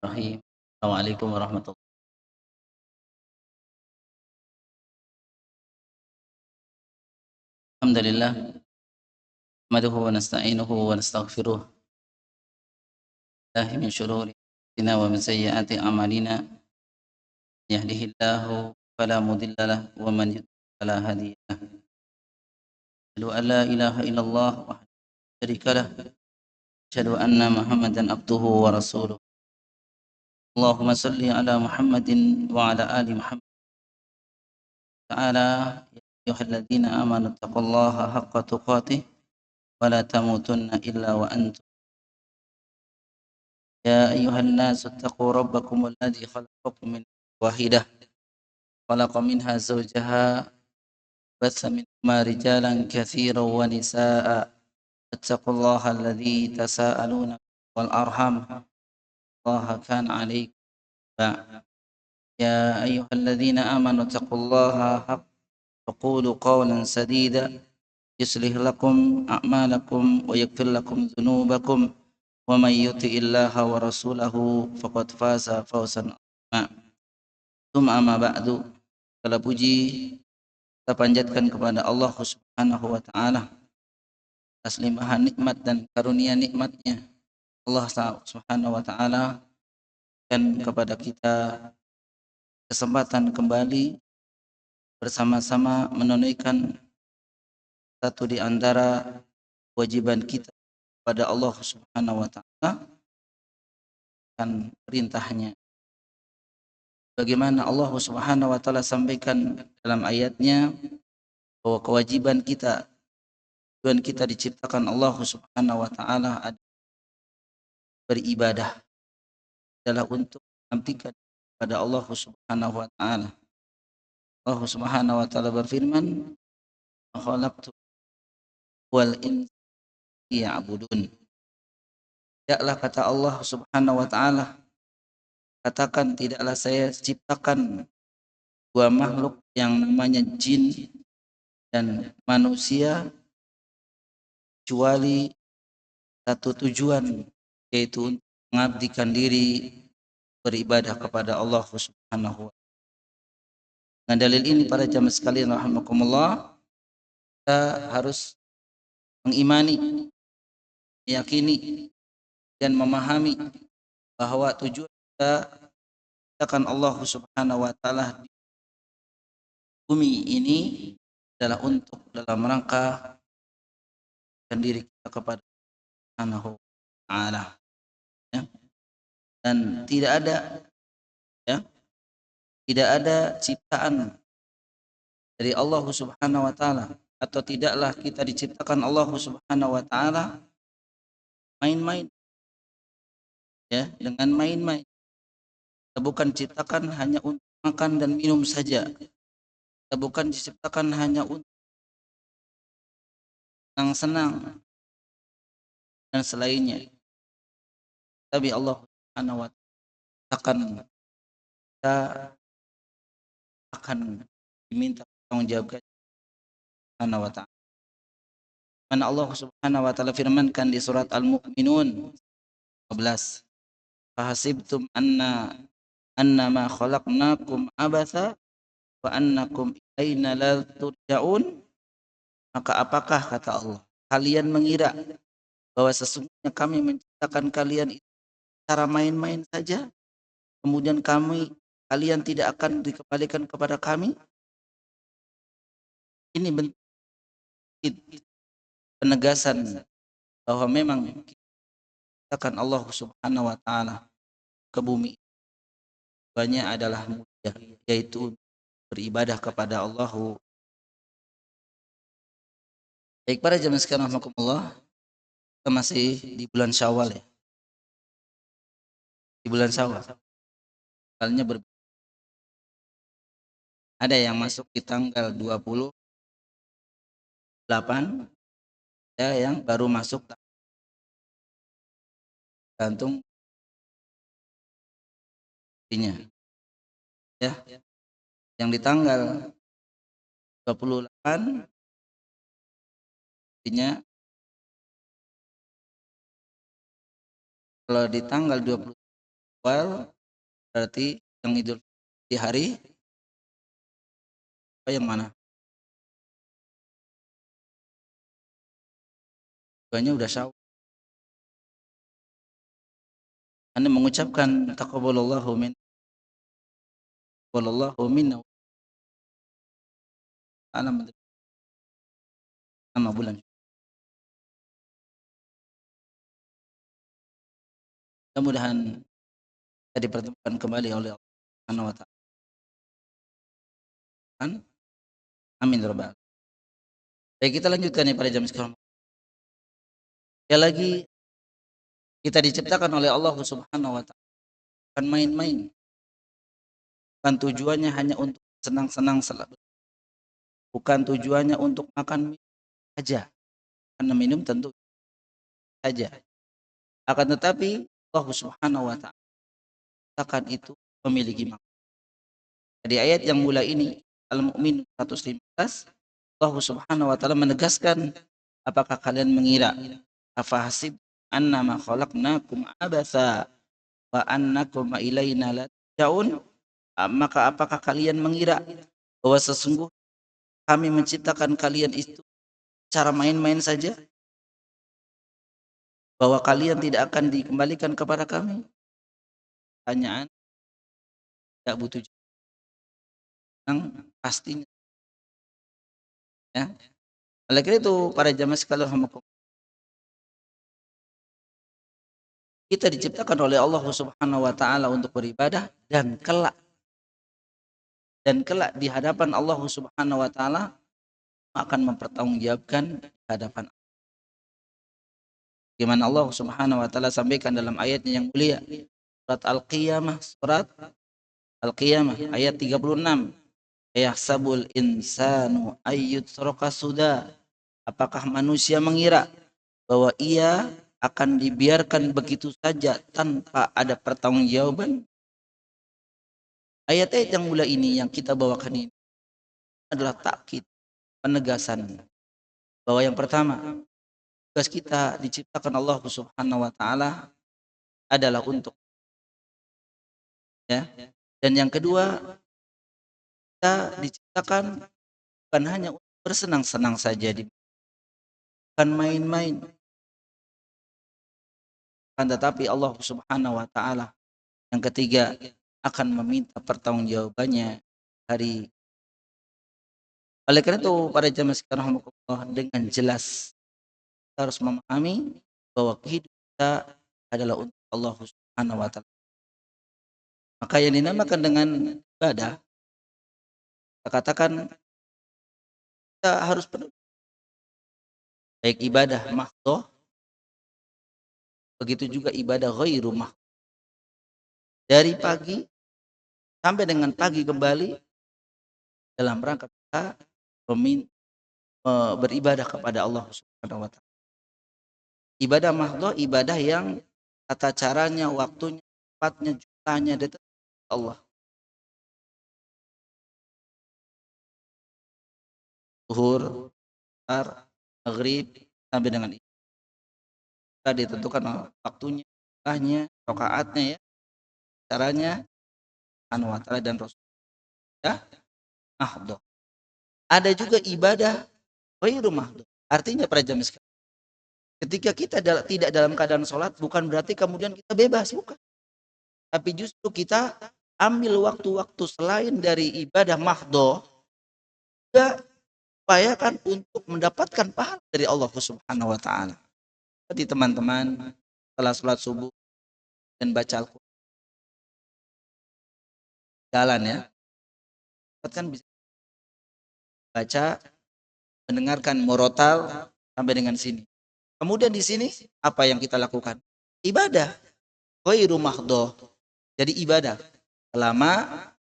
Bismillahirrahmanirrahim. Assalamualaikum warahmatullahi. Alhamdulillah, nahmaduhu wa nasta'inuhu wa nastaghfiruh. Billahi min syururi anfusina wa min sayyiati a'malina. Yahdihillahu fala mudilla lahu wa man yudlil fala hadiya lahu. Asyhadu an la ilaha illallah wahdahu la syarika lah. Asyhadu anna Muhammadan abduhu wa rasuluh. Allahumma salli ala Muhammadin wa ala ali Muhammad ta'ala. Ya ayyuhalladzina amanu taqullaha haqqa tuqatih wa la tamutunna illa wa antum. يا أيها الناس اتقوا ربكم الذي خلقكم من نفس واحدة خلق منها زوجها بث منهما رجالا كثيرا ونساء اتقوا الله الذي تساءلون به والأرحام الله كان عليكم رقيبا. يا أيها الذين آمنوا اتقوا الله حق وقولوا قولا سديدا يصلح لكم أعمالكم ويغفر لكم ذنوبكم ومن يطع الله ورسوله فقد فاز فوزا عظيما. Tsumma amma ba'du. Segala puji kita panjatkan kepada Allah Subhanahu wa taala atas limpahan nikmat dan karunia nikmatnya. Allah Subhanahu wa taala dan kepada kita kesempatan kembali bersama-sama menunaikan satu di antara kewajiban kita kepada Allah Subhanahu wa taala dan perintahnya. Bagaimana Allah Subhanahu wa taala sampaikan dalam ayatnya bahwa kewajiban kita, tujuan kita diciptakan Allah Subhanahu wa taala adalah beribadah, adalah untuk mengabdikan kepada Allah Subhanahu wa taala. Allah Subhanahu wa taala berfirman, "Khalaqtu wal insa liya'budun." Tidaklah, kata Allah Subhanahu wa taala, katakan tidaklah saya ciptakan dua makhluk yang namanya jin dan manusia kecuali satu tujuan, yaitu untuk mengabdikan diri beribadah kepada Allah Subhanahu wa taala. Dengan dalil ini para jamaah sekalian rahimakumullah, kita harus mengimani, meyakini dan memahami bahwa tujuan kita akan Allah Subhanahu wa taala di bumi ini adalah untuk dalam rangka dan diri kita kepada Subhanahu wa taala, ya. Dan ya, tidak ada ciptaan dari Allah Subhanahu wa taala, atau tidaklah kita diciptakan Allah Subhanahu wa taala main-main, ya, dengan main-main. Kita bukan diciptakan hanya untuk makan dan minum saja. Kita bukan diciptakan hanya untuk senang-senang dan selainnya. Tapi Allah Subhanahu wa taala kita akan diminta tanggung jawab Subhanahu wa taala. Mana Allah Subhanahu wa taala firmankan di surat Al-Mu'minun 11, "Fahasibtum annama khalaqnakum abatha wa annakum ilaina la turja'un." Maka apakah, kata Allah, kalian mengira bahwa sesungguhnya kami menciptakan kalian itu cara main-main saja, kemudian kalian tidak akan dikembalikan kepada kami? Ini bentuk penegasan bahwa memang diciptakan Allah Subhanahu wa taala ke bumi banyak adalah mulia, yaitu beribadah kepada Allah. Baik para jemaah sekalian rahimakumullah, kita masih di bulan Syawal, ya. Di bulan Syawal tanggalnya ada yang masuk di tanggal 28, ada yang baru masuk gantung ininya, ya. Yang di tanggal 28 artinya kalau di tanggal 20 Syawal berarti yang Idul di hari apa yang mana? Banyak udah Syawal. Anda mengucapkan taqabbalallahu minna alam nama bulan. Mudah-mudahan kita dipertemukan kembali oleh Allah Subhanahu wa taala. Amin ya rabbal alamin. Baik, kita lanjutkan nih pada jam sekarang. Ya lagi kita diciptakan oleh Allah Subhanahu wa taala. Bukan main-main. Bukan tujuannya hanya untuk senang-senang selalu. Bukan tujuannya untuk makan saja. Karena minum tentu saja. Akan tetapi Allah Subhanahu wa taala katakan itu memiliki makna. Di ayat yang mulai ini Al-Mu'min 115 Allah Subhanahu wa taala menegaskan, apakah kalian mengira afahasib annama khalaqnakum abatha wa annakum ilaina la turja'un? Maka apakah kalian mengira bahwa sesungguhnya kami menciptakan kalian itu cara main-main saja, bahwa kalian tidak akan dikembalikan kepada kami? Pertanyaan tidak butuh yang pastinya, ya. Oleh karena itu para jamaah sekalian, kita diciptakan oleh Allah Subhanahu wa taala untuk beribadah dan kelak di hadapan Allah Subhanahu wa taala akan mempertanggungjawabkan di hadapan. Gimana Allah Subhanahu wa taala sampaikan dalam ayatnya yang mulia, surat Al-Qiyamah ayat 36. Yahsabul insanu ayyutraka suda. Apakah manusia mengira bahwa ia akan dibiarkan begitu saja tanpa ada pertanggungjawaban? Ayat-ayat yang mulai ini yang kita bawakan ini adalah takkid, penegasan bahwa yang pertama, tugas kita diciptakan Allah Subhanahu wa taala adalah untuk, ya. Dan yang kedua, kita diciptakan bukan hanya untuk bersenang-senang saja, bukan main-main, kan, tetapi Allah Subhanahu wa taala yang ketiga akan meminta pertanggungjawabannya hari. Oleh karena itu para jamaah sekalian, dengan jelas kita harus memahami bahwa kehidupan kita adalah untuk Allah Subhanahu wa taala. Maka yang dinamakan dengan ibadah, kita katakan kita harus penuh, baik ibadah mahdhah, begitu juga ibadah ghairu mahdhah. Dari pagi sampai dengan pagi kembali dalam rangka kita beribadah kepada Allah Subhanahu wa taala. Ibadah mahdhah, ibadah yang tata caranya, waktunya, tempatnya, jumlahnya ditetapkan Allah. Zuhur, asar, maghrib sampai dengan isya ditentukan waktunya, jumlahnya, rakaatnya, ya, caranya Subhanahu wa taala dan Rasul. Ya, mahdhah. Ada juga ibadah ghairu mahdhah. Artinya para jamaah sekalian, ketika kita tidak dalam keadaan sholat, bukan berarti kemudian kita bebas, bukan. Tapi justru kita ambil waktu-waktu selain dari ibadah mahdhah, juga upayakan untuk mendapatkan pahala dari Allah Subhanahu wa taala. Jadi teman-teman, setelah sholat subuh dan baca Al-Quran, jalan, ya, kan bisa baca, mendengarkan murotal sampai dengan sini. Kemudian di sini apa yang kita lakukan? Ibadah ghairu mahdhah. Jadi ibadah selama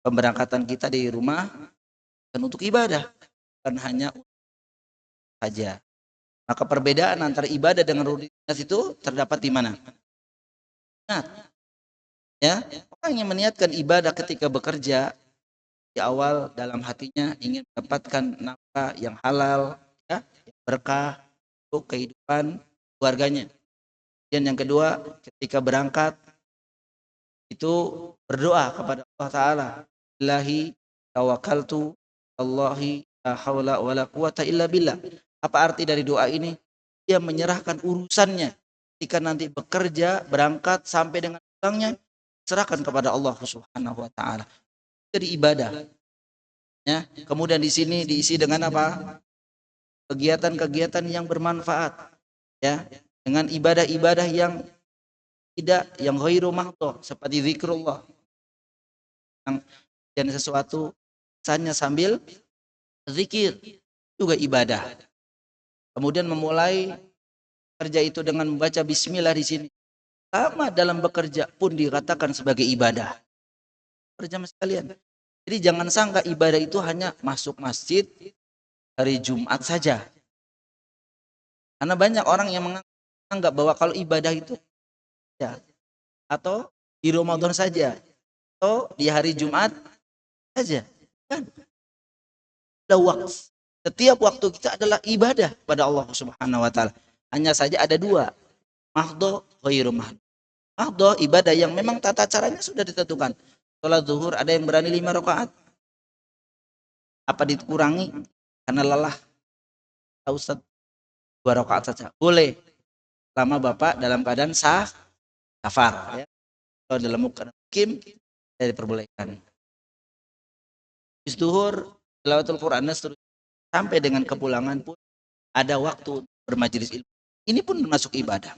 pemberangkatan kita di rumah dan untuk ibadah, bukan hanya saja. Maka perbedaan antara ibadah dengan rutinitas itu terdapat di mana? Nah, ya, orang yang meniatkan ibadah ketika bekerja di awal dalam hatinya ingin mendapatkan nafkah yang halal, ya, berkah untuk kehidupan keluarganya. Dan yang kedua, ketika berangkat itu berdoa kepada Allah Ta'ala. Ilahi tawakkaltu Allahi la haula wala quwata illa billah. Apa arti dari doa ini? Dia menyerahkan urusannya ketika nanti bekerja, berangkat sampai dengan pulangnya, serahkan kepada Allah Subhanahu wa taala. Jadi ibadah. Ya. Kemudian di sini diisi dengan apa? Kegiatan-kegiatan yang bermanfaat, ya. Dengan ibadah-ibadah yang tidak yang ghairu mahdhah seperti zikrullah, yang sesuatu misalnya sambil zikir juga ibadah. Kemudian memulai kerja itu dengan membaca bismillah di sini. Sama dalam bekerja pun dikatakan sebagai ibadah. Perjamaah sekalian. Jadi jangan sangka ibadah itu hanya masuk masjid hari Jumat saja. Karena banyak orang yang menganggap bahwa kalau ibadah itu ya, atau di Ramadan saja, atau di hari Jumat saja. Kan? Ada waktu. Setiap waktu kita adalah ibadah pada Allah Subhanahu wa taala. Hanya saja ada dua, mahdhah, ghairu mahdhah. Mahdhah ibadah yang memang tata caranya sudah ditentukan. Salat zuhur ada yang berani 5 rakaat. Apa dikurangi karena lelah? Ustaz, 2 rakaat saja. Boleh. Lama Bapak dalam keadaan safar, ya. Kalau dalam keadaan mukim tidak diperbolehkan. Zuhur, tilawatul Quran sampai dengan kepulangan pun ada waktu bermajelis ilmu. Ini pun termasuk ibadah.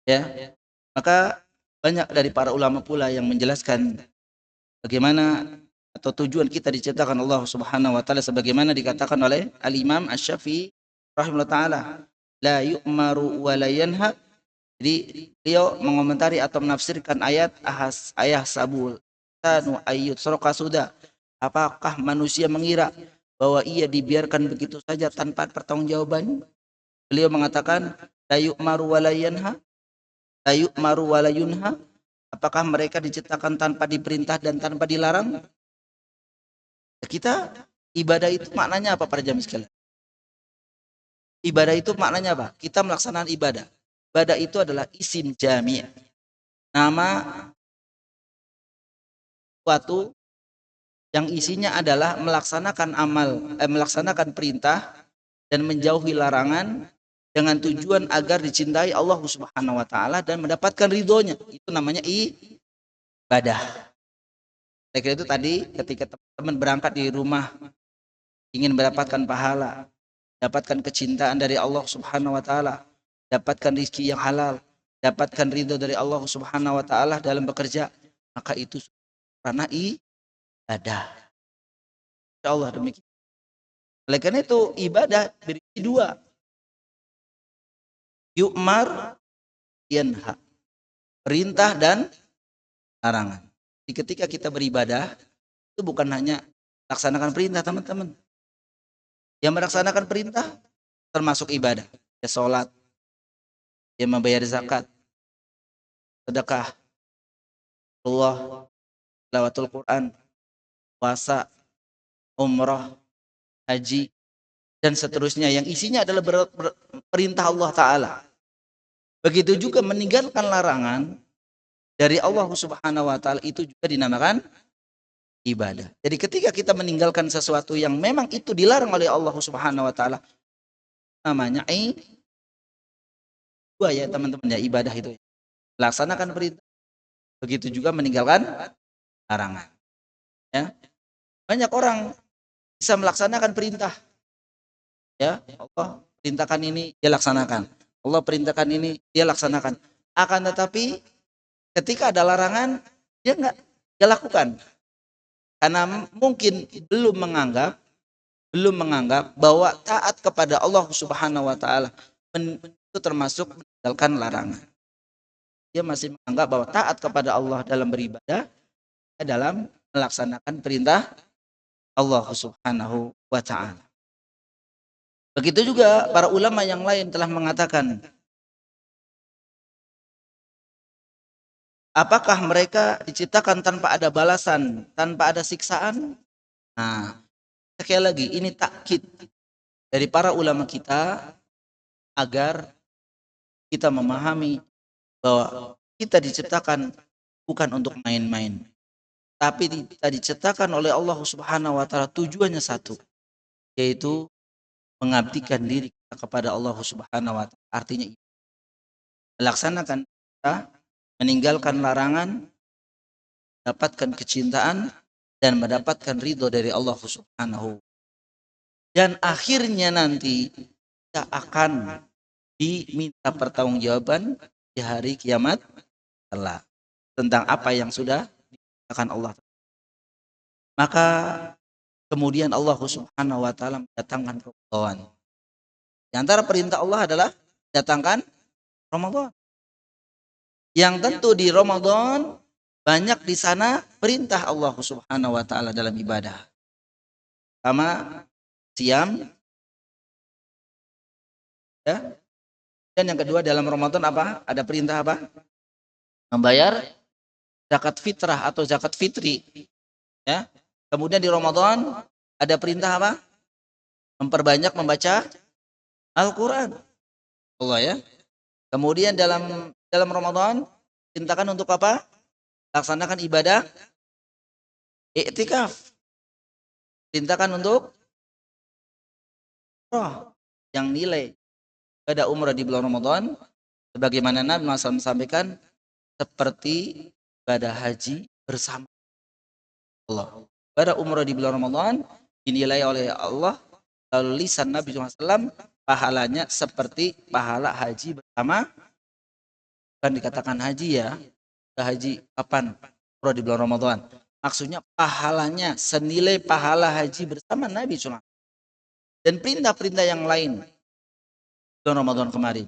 Ya. Maka banyak dari para ulama pula yang menjelaskan bagaimana atau tujuan kita diciptakan Allah Subhanahu wa taala sebagaimana dikatakan oleh Al-Imam Asy-Syafi'i rahimahullah taala, la yu'maru wa la yanha. Jadi beliau mengomentari atau menafsirkan ayat ayah sabul tanu ayyut suraka sudah. Apakah manusia mengira bahwa ia dibiarkan begitu saja tanpa pertanggungjawaban? Beliau mengatakan la yu'maru wa la yanha, la yu'maru wa la yunha. Apakah mereka diciptakan tanpa diperintah dan tanpa dilarang? Kita ibadah itu maknanya apa para jamaah sekalian? Ibadah itu maknanya apa? Kita melaksanakan ibadah. Ibadah itu adalah isim jami'. Nama suatu yang isinya adalah melaksanakan melaksanakan perintah dan menjauhi larangan dengan tujuan agar dicintai Allah Subhanahu wa taala dan mendapatkan ridhonya. Itu namanya ibadah. Saya kira itu tadi ketika teman-teman berangkat di rumah ingin mendapatkan pahala, dapatkan kecintaan dari Allah Subhanahu wa taala, dapatkan rezeki yang halal, dapatkan ridho dari Allah Subhanahu wa taala dalam bekerja, maka itu karena ibadah. Insyaallah demikian. Oleh karena itu ibadah berisi dua. Yu'mar yanha. Perintah dan larangan. Jadi ketika kita beribadah itu bukan hanya laksanakan perintah teman-teman. Yang melaksanakan perintah termasuk ibadah. Ya sholat, ya membayar zakat, sedekah, Allah, tilawatul Quran, puasa, umrah, haji, dan seterusnya yang isinya adalah perintah Allah Ta'ala. Begitu juga meninggalkan larangan dari Allah Subhanahu wa taala itu juga dinamakan ibadah. Jadi ketika kita meninggalkan sesuatu yang memang itu dilarang oleh Allah Subhanahu wa taala, namanya dua ya teman-teman ya, ibadah itu. Laksanakan perintah, begitu juga meninggalkan larangan. Ya. Banyak orang bisa melaksanakan perintah. Ya, Allah perintahkan ini dia laksanakan. Allah perintahkan ini dia laksanakan. Akan tetapi ketika ada larangan dia enggak dia lakukan. Karena mungkin belum menganggap bahwa taat kepada Allah Subhanahu wa taala itu termasuk meninggalkan larangan. Dia masih menganggap bahwa taat kepada Allah dalam beribadah dalam melaksanakan perintah Allah Subhanahu wa taala. Begitu juga para ulama yang lain telah mengatakan, apakah mereka diciptakan tanpa ada balasan, tanpa ada siksaan? Nah, sekali lagi ini takkid dari para ulama kita agar kita memahami bahwa Kita diciptakan bukan untuk main-main, tapi kita diciptakan oleh Allah Subhanahu wa taala tujuannya satu, yaitu mengabdikan diri kita kepada Allah Subhanahu wa taala. Artinya melaksanakan perintah, meninggalkan larangan, mendapatkan kecintaan dan mendapatkan ridho dari Allah Subhanahu. Dan akhirnya nanti kita akan diminta pertanggungjawaban di hari kiamat kelak tentang apa yang sudah dikatakan Allah. Maka kemudian Allah Subhanahu wa taala mendatangkan Ramadan. Di antara perintah Allah adalah datangkan Ramadan. Yang tentu di Ramadan banyak di sana perintah Allah Subhanahu wa taala dalam ibadah. Pertama, siam, ya. Dan yang kedua dalam Ramadan apa? Ada perintah apa? Membayar zakat fitrah atau zakat fitri, ya. Kemudian di Ramadan ada perintah apa? Memperbanyak membaca Al-Qur'an. Allah ya. Kemudian dalam Ramadan perintahkan untuk apa? Laksanakan ibadah iktikaf. Perintahkan untuk yang nilai ibadah umrah di bulan Ramadan sebagaimana Nabi SAW sampaikan seperti ibadah haji bersama Allah. Ibadah umrah di bulan Ramadan dinilai oleh Allah lalu lisan Nabi SAW pahalanya seperti pahala haji bersama. Bukan dikatakan haji ya, haji kapan? Umrah di bulan Ramadan. Maksudnya pahalanya senilai pahala haji bersama Nabi SAW. Dan perintah-perintah yang lain bulan Ramadan kemarin.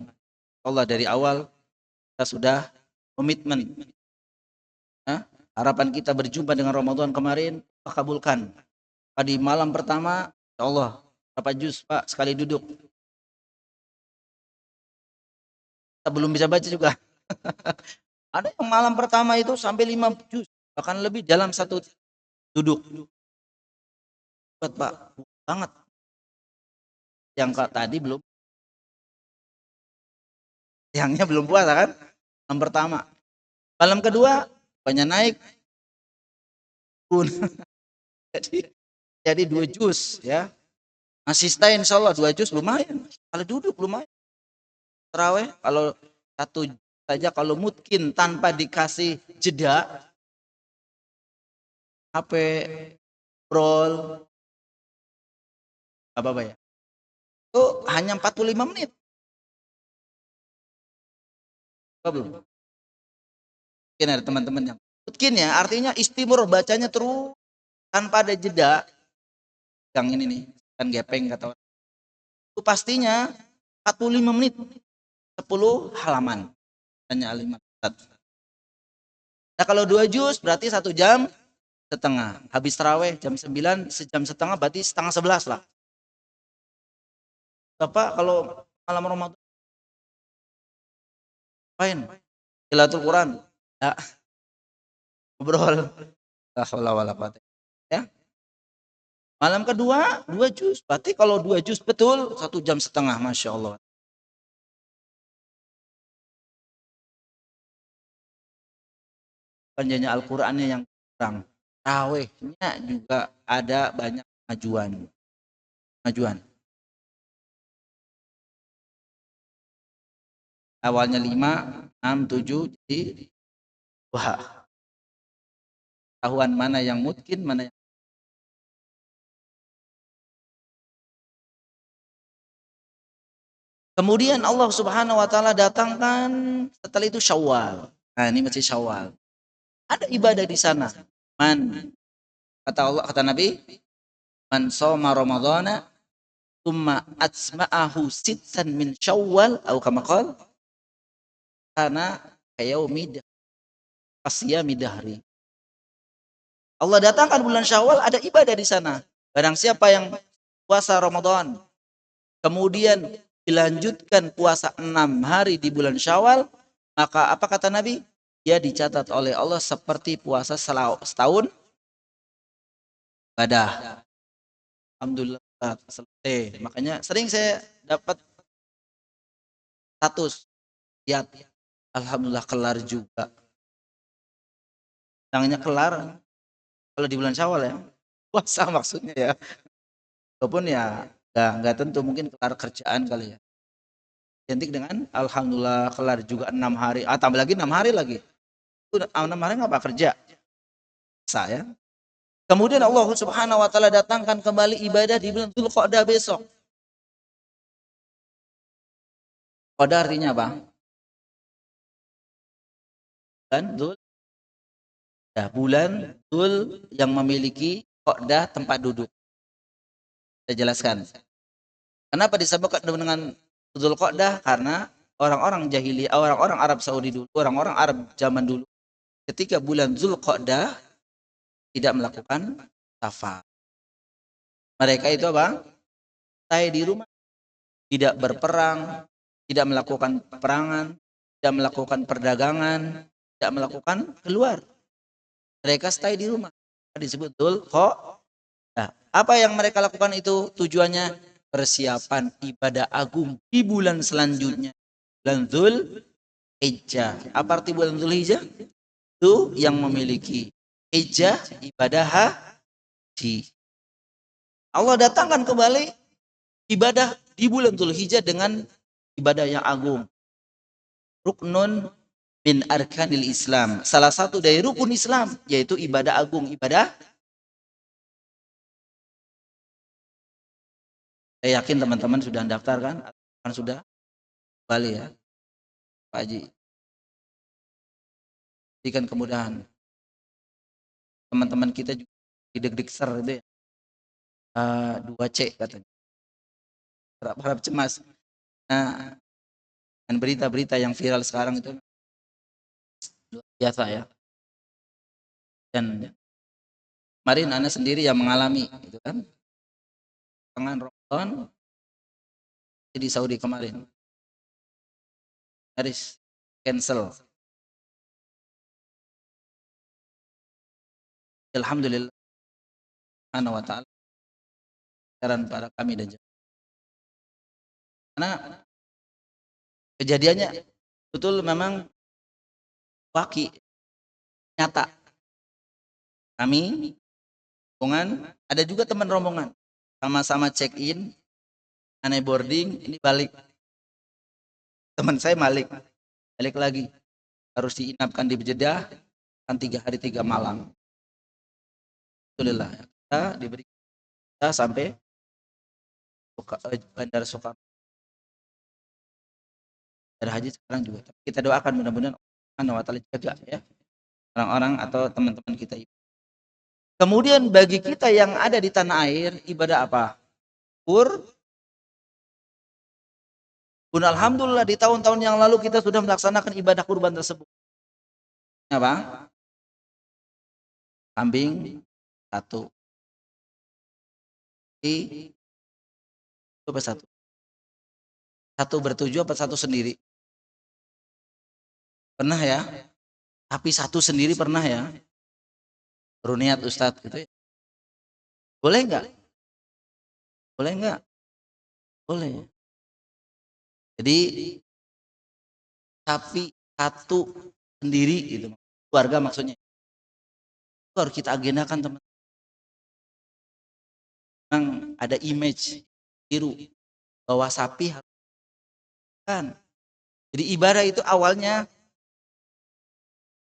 Allah dari awal kita sudah komitmen. Harapan kita berjumpa dengan Ramadan kemarin, Allah kabulkan. Di malam pertama, ya Allah, berapa juz Pak sekali duduk? Kita belum bisa baca juga. Ada yang malam pertama itu sampai 5 juz, bahkan lebih dalam satu duduk. Buat Pak, banget. Yang tadi belum, yangnya belum puasa kan? Malam pertama. Malam kedua, banyak naik. Jadi 2 juz ya. Masih stay insya Allah 2 juz lumayan. Kalau duduk lumayan. Taraweh kalau 1 saja kalau mungkin tanpa dikasih jeda HP scroll apa ya itu hanya 45 menit apa belum mungkin ada teman-teman yang mungkin ya artinya istimur bacanya terus tanpa ada jeda yang ini nih kan gepeng kata orang itu pastinya 45 menit 10 halaman hanya 5. Nah kalau 2 juz berarti 1 jam setengah. Habis taraweh jam 9, sejam setengah berarti setengah 11 lah. Bapak kalau malam Ramadan main Tilawatul Quran. Ya, ngobrol. Ya. Malam kedua 2 juz. Berarti kalau 2 juz betul 1 jam setengah, Masya Allah. Panjangnya Al-Qurannya yang kurang. Tarawehnya juga ada banyak kemajuan. Awalnya 5, 6, 7 jadi wah. Tahuan mana yang mungkin, mana yang kemudian Allah Subhanahu wa taala datangkan setelah itu Syawal. Nah, ini masih Syawal. Ada ibadah di sana. Kata Allah, kata Nabi, man shoma ramadhana tsumma atsma'ahu sittan min Syawal atau kama qala kana kayaumid fasiyami dahri. Allah datangkan bulan Syawal ada ibadah di sana. Barang siapa yang puasa Ramadan kemudian dilanjutkan puasa 6 hari di bulan Syawal, maka apa kata Nabi? Dia dicatat oleh Allah seperti puasa setahun ibadah. Alhamdulillah selesai. Makanya sering saya dapat status lihat Alhamdulillah kelar juga. Bilangnya kelar kalau di bulan Syawal ya. Puasa maksudnya ya. Walaupun ya nggak tentu, mungkin kelar kerjaan kali ya. Identik dengan alhamdulillah kelar juga 6 hari. Ah, tambah lagi 6 hari lagi. Itu 6 hari ngapa kerja? Saya. Kemudian Allah Subhanahu wa taala datangkan kembali ibadah di bulan Dzulqa'dah besok. Qada artinya apa? Bulan Dzul, ya, bulan Dzul yang memiliki Qa'dah tempat duduk. Saya jelaskan. Kenapa disebut dengan Dzulqa'dah? Karena orang-orang jahiliyah, orang-orang Arab Saudi dulu, orang-orang Arab zaman dulu, ketika bulan Dzulqa'dah tidak melakukan safar. Mereka itu apa? Stay di rumah, tidak berperang, tidak melakukan peperangan, tidak melakukan perdagangan, tidak melakukan keluar. Mereka stay di rumah. Disebut Dzulqa'dah. Apa yang mereka lakukan itu tujuannya persiapan ibadah agung di bulan selanjutnya. Bulan Dzulhijjah. Apa arti bulan Dzulhijjah? Itu yang memiliki hijjah, ibadah haji. Allah datangkan kembali ibadah di bulan Dzulhijjah dengan ibadah yang agung. Ruknun min arkanil Islam. Salah satu dari rukun Islam yaitu ibadah agung, ibadah. Saya yakin teman-teman sudah daftar kan? Kan sudah kembali ya, Pak Haji. Berikan kemudahan. Teman-teman kita juga deg-deg ser itu ya. 2C katanya. Harap cemas. Nah, dan berita-berita yang viral sekarang itu luar biasa ya. Dan kemarin Anda sendiri yang mengalami gitu kan. Tangan Ramadan di Saudi kemarin. Harus cancel. Alhamdulillah Subhanahu wa taala saran para kami dan jemaah. Karena kejadiannya betul memang waki nyata. Kami rombongan, ada juga teman rombongan. Sama-sama check in, aneh boarding, ini balik. Teman saya balik lagi. Harus diinapkan di Jeddah kan 3 hari 3 malam. Alhamdulillah kita diberi kita sampai Bandara Soekarno. Bandara Haji sekarang juga. Kita doakan mudah-mudahan Allah SWT jaga ya orang-orang atau teman-teman kita. Kemudian bagi kita yang ada di tanah air, ibadah apa? Pun alhamdulillah di tahun-tahun yang lalu kita sudah melaksanakan ibadah kurban tersebut. Apa? Kambing 1. Itu apa 1? 1 bertujuh apa 1 sendiri? Pernah ya? Tapi 1 sendiri pernah ya? Runiat Ustadz gitu ya. Boleh enggak? Boleh enggak? Boleh. Jadi sapi 1 sendiri gitu. Keluarga maksudnya. Itu harus kita agendakan teman. Memang ada image biru bahwa sapi kan. Jadi ibadah itu awalnya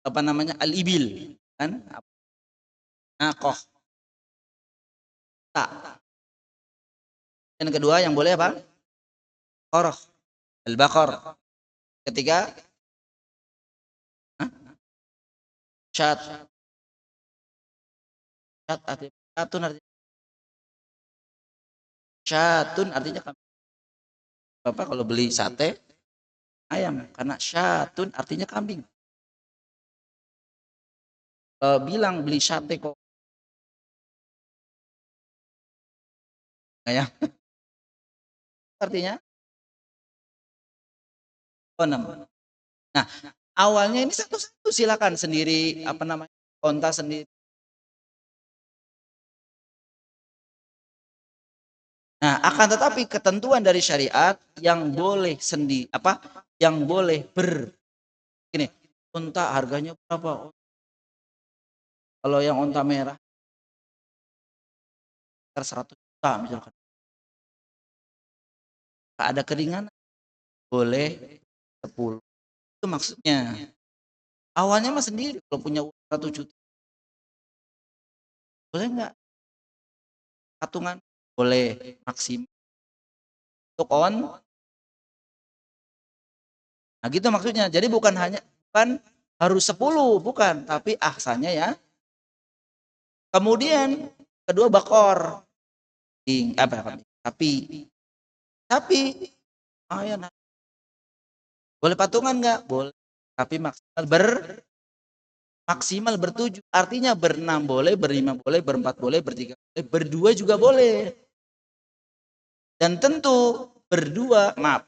apa namanya? Al-ibil kan? Naqah. Tak. Dan kedua yang boleh apa? Qoroh. Al-baqar. Ketiga syat. Syatun artinya kambing. Bapak kalau beli sate ayam karena syatun artinya kambing. Bilang beli sate kok ayam. Artinya konam. Nah, awalnya ini satu-satu silakan sendiri apa namanya? Konta sendiri. Nah, akan tetapi ketentuan dari syariat yang boleh yang boleh Gini, unta harganya berapa? Kalau yang unta merah 100 juta misalkan. Ada keringanan boleh 10. Itu maksudnya. Awalnya mah sendiri kalau punya uang 100 juta. Boleh nggak? Patungan boleh maksimal untuk on. Nah gitu maksudnya. Jadi bukan harus 10, bukan, tapi ahsannya ya. Kemudian kedua bakor. Apa? Tapi lumayan. Boleh patungan nggak? Boleh. Tapi maksimal bertujuh. Artinya berenam boleh, berlima boleh, berempat boleh, bertiga boleh, berdua juga boleh. Dan tentu berdua, maaf,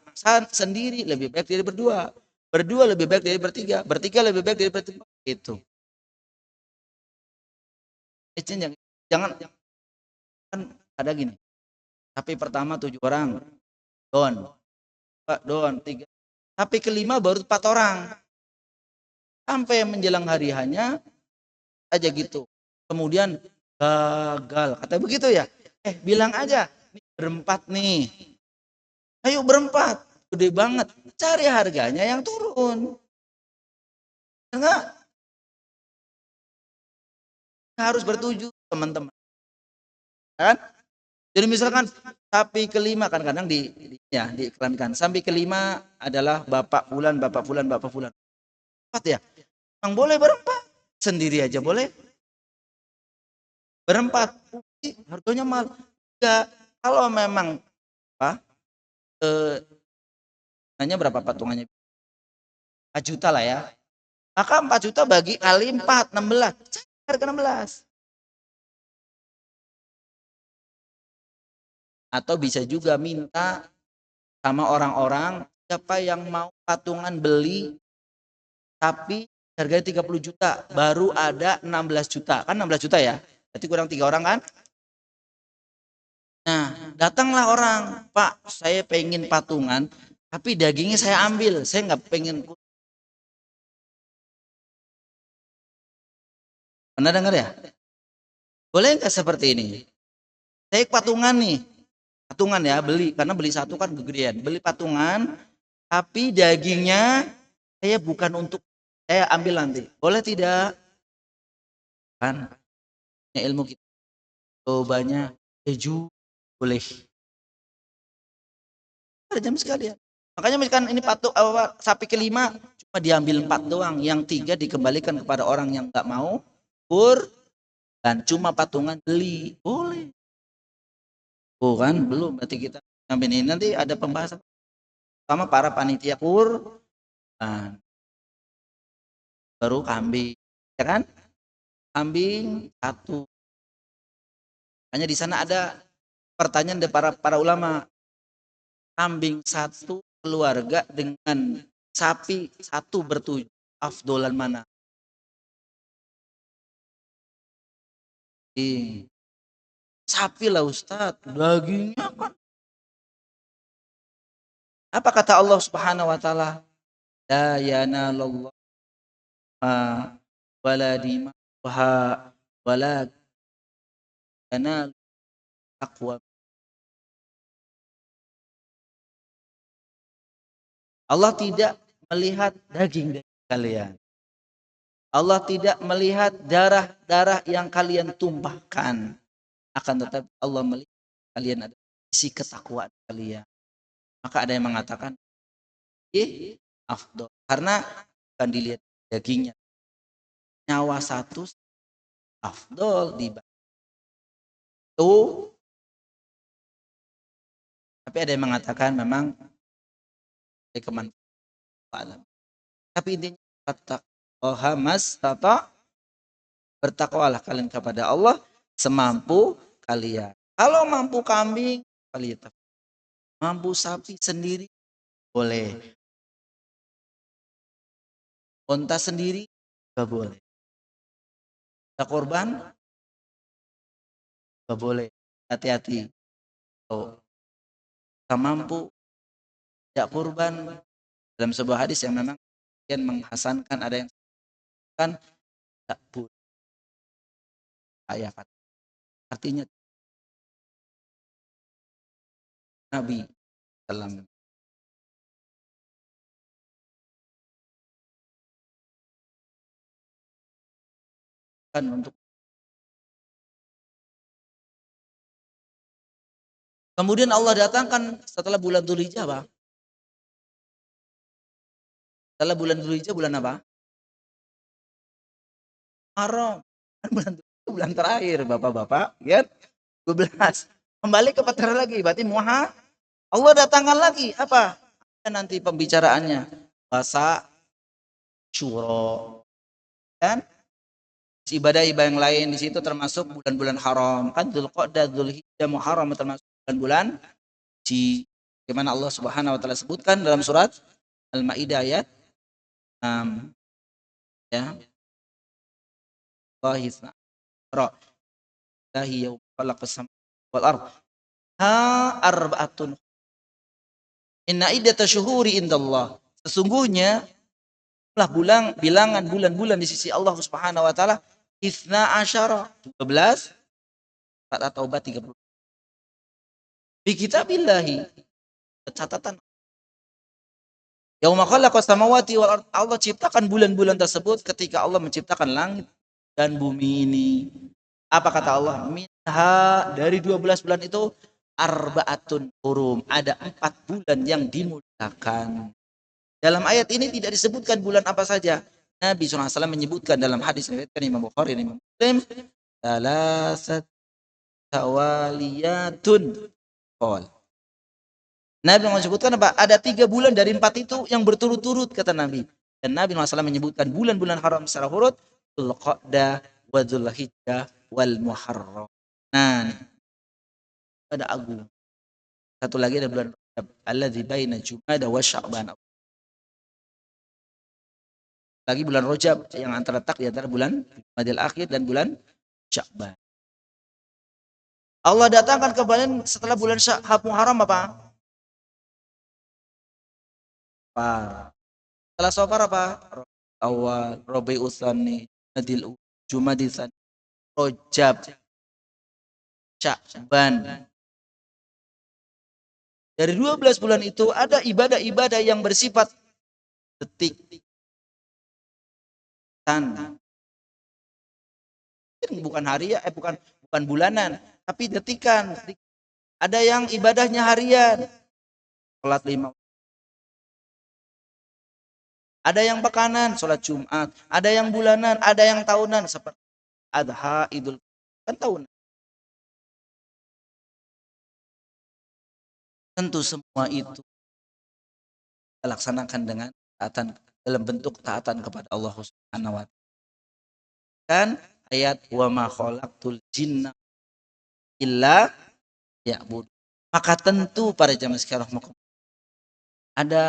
sendiri lebih baik dari berdua. Berdua lebih baik dari bertiga. Bertiga lebih baik dari bertiga. Itu. Jangan kan ada gini. Tapi pertama 7 orang. Don. Pak Don 3. Tapi kelima baru 4 orang. Sampai menjelang hari hanya aja gitu. Kemudian gagal. Kata begitu ya. Bilang aja. Nih, berempat nih. Ayo berempat. Gede banget. Cari harganya yang turun. Enggak harus bertujuh teman-teman. Kan? Jadi misalkan sapi kelima kan kadang diiklankan. Sapi kelima adalah Bapak Fulan, Bapak Fulan, Bapak Fulan. Empat ya? Yang boleh berempat. Sendiri aja boleh. Berempat. Harganya mahal. Enggak. Kalau memang apa? Nanya berapa patungannya? 4 juta lah ya. Maka 4 juta bagi kali 4, 16. Harga 16. Atau bisa juga minta sama orang-orang siapa yang mau patungan beli tapi harganya 30 juta, baru ada 16 juta. Kan 16 juta ya? Berarti kurang 3 orang kan? Nah, datanglah orang, Pak, saya pengen patungan, tapi dagingnya saya ambil, saya nggak pengen. Pernah dengar ya? Boleh nggak seperti ini? Saya patungan nih, patungan ya, beli, karena beli satu kan kegedean. Beli patungan, tapi dagingnya saya bukan untuk saya ambil nanti. Boleh tidak? Kan ilmu kita. Jawabannya, keju boleh. Ada jam sekalian. Makanya misalkan ini sapi kelima cuma diambil 4 doang, yang 3 dikembalikan kepada orang yang nggak mau dan cuma patungan beli. Boleh. Bukan belum, berarti kita sampai ini nanti ada pembahasan sama para panitia dan baru kambing, ya kan? Kambing satu. Hanya di sana ada pertanyaan dari para ulama. Kambing satu keluarga dengan sapi satu bertujuh, afdolan mana? Sapi lah Ustaz, dagingnya kan. Apa kata Allah Subhanahu wa taala? La yanallahu wala dima'uha wala yanal taqwa. Allah tidak melihat daging dari kalian. Allah tidak melihat darah-darah yang kalian tumpahkan. Akan tetapi Allah melihat kalian ada isi ketakwaan kalian. Maka ada yang mengatakan, afdol. Karena bukan dilihat dagingnya. Nyawa satu afdol dibanding itu. Tapi ada yang mengatakan memang kemanfaatan. Tapi intinya bertakwalah kalian kepada Allah semampu kalian. Kalau mampu kambing, kalian mampu sapi sendiri boleh. Unta sendiri gak boleh. Kita korban gak boleh. Hati-hati. Oh, kita mampu tidak kurban dalam sebuah hadis yang memang sebagian menghasankan, ada yang kan tak boleh ayat kata. Artinya Nabi dalam kan untuk kemudian Allah datangkan setelah bulan Dzulhijjah, Bang. Setelah bulan Dzulhijjah bulan apa? Haram. Kan bulan Dzulhijjah bulan terakhir, Bapak-bapak, kan? 12. Kembali ke Fatihah lagi, berarti Allah datangkan lagi apa? Nanti pembicaraannya bahasa syuro, kan? Ibadah-ibadah yang lain di situ termasuk bulan-bulan haram. Kan Dzulqa'dah, Dzulhijjah, Muharram termasuk bulan-bulan suci. Bagaimana Allah Subhanahu wa taala sebutkan dalam surat Al-Maidah ayat 6, ya. Allahisna ra lahi yaum khalaqas samawati wal ard ha arba'atun inna iddatash syuhuri indallah. Sesungguhnya lah bilangan bulan-bulan di sisi Allah Subhanahu wa taala isna asyara 12 surat At-Taubah 30. Di kitabillahi catatan yauma khalaqas samawati wal ard, Allah ciptakan bulan-bulan tersebut ketika Allah menciptakan langit dan bumi ini. Apa kata Allah? Minha, dari 12 bulan itu arbaatun hurum, ada 4 bulan yang dimuliakan. Dalam ayat ini tidak disebutkan bulan apa saja. Nabi SAW menyebutkan dalam hadis riwayat Imam Bukhari dan Imam Muslim, salasat tawaliyatun. Nabi menyebutkan apa? Ada 3 bulan dari 4 itu yang berturut-turut, kata Nabi. Dan Nabi SAW menyebutkan bulan-bulan haram secara urut, Dzulqa'dah wa Dzulhijjah wal Muharram. Nah, ada agung. Satu lagi ada bulan Rajab, alladzi baina Jumada wa Sya'ban. Lagi bulan Rajab yang terletak di antara bulan Jumadil Akhir dan bulan Sya'ban. Allah datangkan kembali setelah bulan Muharram apa? Safar. Setelah Safar apa? Awal, Rabiul Tsani, Jumadil Tsani, Rajab, Sya'ban. Dari 12 bulan itu ada ibadah-ibadah yang bersifat detik, bukan hari ya, bukan bulanan, tapi detikan. Ada yang ibadahnya harian, sholat 5. Ada yang pekanan, sholat Jumat. Ada yang bulanan, ada yang tahunan seperti Adha, Idul kan tahunan. Tentu semua itu kita laksanakan dengan taatan, dalam bentuk taatan kepada Allah Subhanahu wa taala. Kan ayat wa ma khalaqtul jinna illa ya'bud. Maka tentu para jamaah sekalian ada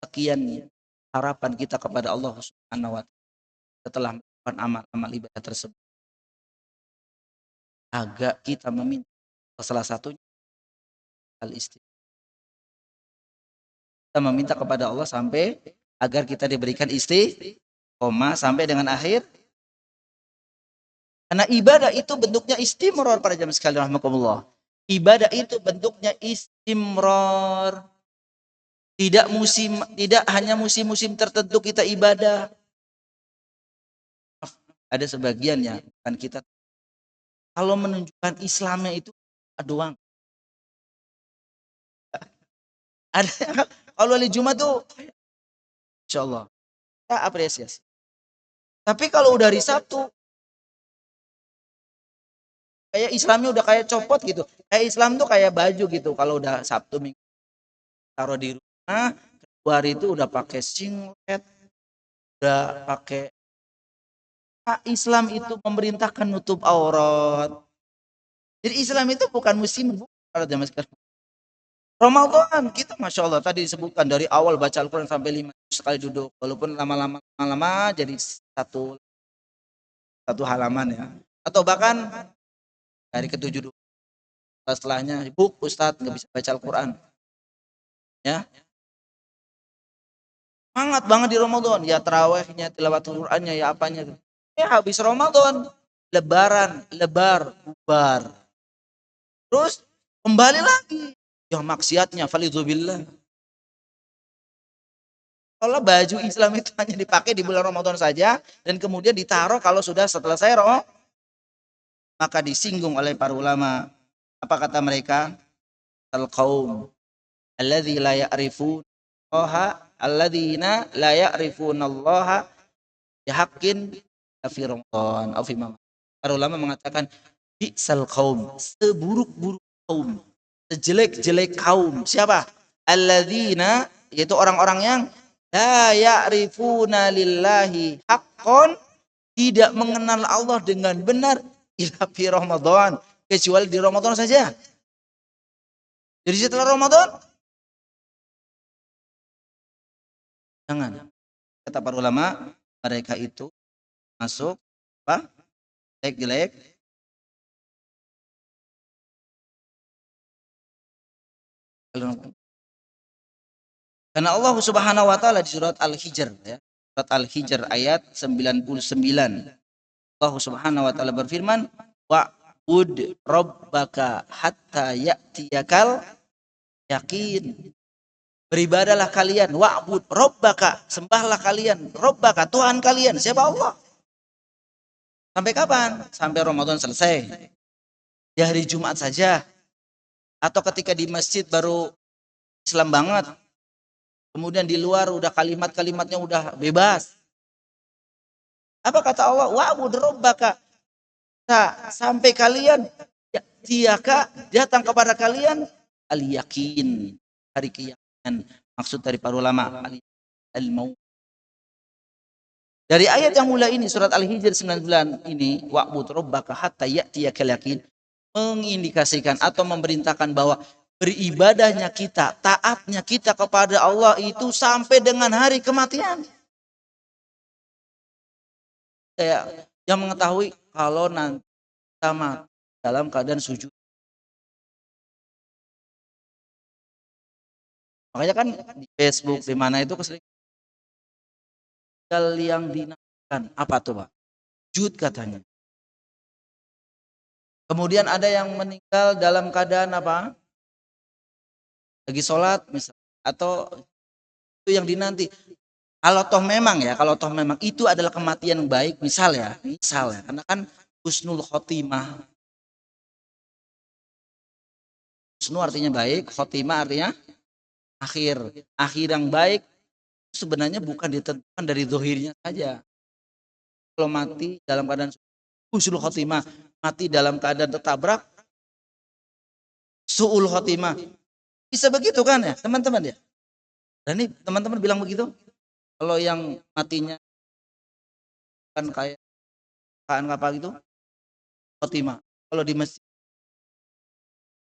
sekian harapan kita kepada Allah Subhanahu wa taala setelah melakukan amal-amal ibadah tersebut. Agak kita meminta salah satunya al-istiqomah. Kita meminta kepada Allah sampai agar kita diberikan istiqomah sampai dengan akhir. Karena ibadah itu bentuknya istimror para jamaah sekalian rahimakumullah. Ibadah itu bentuknya istimror. Tidak hanya musim-musim tertentu kita ibadah. Ada sebagian ya, kan kita kalau menunjukkan Islamnya itu doang. Ada kalau hari Jumat tuh insyaallah kita apresiasi. Tapi kalau udah hari Sabtu kayak Islamnya udah kayak copot gitu. Kayak Islam tuh kayak baju gitu. Kalau udah Sabtu Minggu taruh di rumah, kedua hari itu udah pakai singlet, udah pakai. Islam itu memerintahkan nutup aurat. Jadi Islam itu bukan musim, kalau zaman sekarang. Ramadan kita masya Allah tadi disebutkan dari awal baca Al-Quran sampai 5 sekali duduk, walaupun lama-lama jadi satu halaman ya, atau bahkan dari ke-7 dulu. Setelahnya Ustadz nggak bisa baca Al-Quran, ya Semangat banget di Ramadan, ya tarawehnya, tilawatul Qur'annya, ya apanya. Ya habis Ramadan, lebaran, bubar. Terus kembali lagi. Ya maksiatnya, falidzubillah. Kalau baju Islam itu hanya dipakai di bulan Ramadan saja dan kemudian ditaruh kalau sudah selesai Ramadan, maka disinggung oleh para ulama. Apa kata mereka? Al-qaum alladzi la ya'rifun Allah alladzina la ya'rifunallaha bihaqqin fi Ramadan atau fi Mama. Para ulama mengatakan bi'sal qaum, seburuk-buruk kaum, sejelek-jelek kaum. Siapa? Alladzina, yaitu orang-orang yang la ya'rifuna lillahi haqqan, tidak mengenal Allah dengan benar illa fi Ramadan, kecuali di Ramadan saja. Jadi setelah Ramadan jangan. Kata para ulama, mereka itu masuk apa? Jelek-jelek. Karena Allah Subhanahu wa taala di surat Al-Hijr ya. Surat Al-Hijr ayat 99. Allah Subhanahu wa taala berfirman, wa'bud rabbaka hatta ya'tiyakal yakin. Beribadalah kalian, wa'bud rabbaka, sembahlah kalian, rabbaka, Tuhan kalian. Siapa? Allah. Sampai kapan? Sampai Ramadan selesai. Di hari Jumat saja. Atau ketika di masjid baru Islam banget. Kemudian di luar udah kalimat-kalimatnya udah bebas. Apa kata Allah? Wa'bud rabbaka. Nah, sampai kalian tiaka datang kepada kalian al-yakin, hari keyakinan. Maksud dari para ulama al-maut. Dari ayat yang mulai ini surat Al-Hijr 99 ini, wa'bud rabbaka hatta ya'tiyakal yakin, mengindikasikan atau memerintahkan bahwa beribadahnya kita, taatnya kita kepada Allah itu sampai dengan hari kematian. Saya yang mengetahui kalau nanti kita mati dalam keadaan sujud. Makanya kan di Facebook di mana itu keseringan yang dinamakan apa tuh Pak? Sujud katanya. Kemudian ada yang meninggal dalam keadaan apa? Lagi sholat misalnya, atau itu yang dinanti. Kalau toh memang ya, kalau toh memang itu adalah kematian yang baik, misal ya, karena kan husnul khotimah. Husnul artinya baik, khotimah artinya akhir. Akhir yang baik sebenarnya bukan ditentukan dari zahirnya saja. Kalau mati dalam keadaan husnul khotimah, mati dalam keadaan tertabrak, su'ul khotimah. Bisa begitu kan ya, teman-teman ya? Dan ini teman-teman bilang begitu. Kalau yang matinya kan kayak apa gitu, khotimah. Kalau di masjid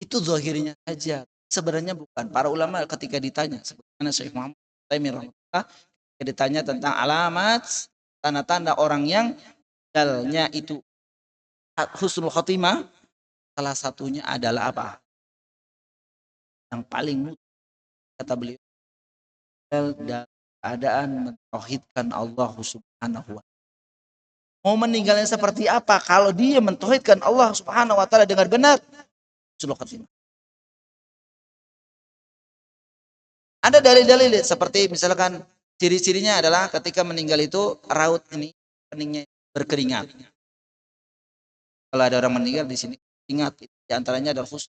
itu zahirnya saja. Sebenarnya bukan. Para ulama ketika ditanya, sebagaimana Syekh Muhammad rahimahullah, ketika ditanya tentang alamat, tanda-tanda orang yang meninggalnya itu husnul khotimah, salah satunya adalah apa? Yang paling mutlak kata beliau, dalam keadaan mentauhidkan Allah Subhanahu wa taala. Mau meninggalnya seperti apa kalau dia mentauhidkan Allah Subhanahu wa taala dengan benar? Husnul khotimah. Ada dalil-dalil seperti misalkan ciri-cirinya adalah ketika meninggal itu raut ini keningnya berkeringat. Kalau ada orang meninggal di sini ingat di antaranya adalah husnul.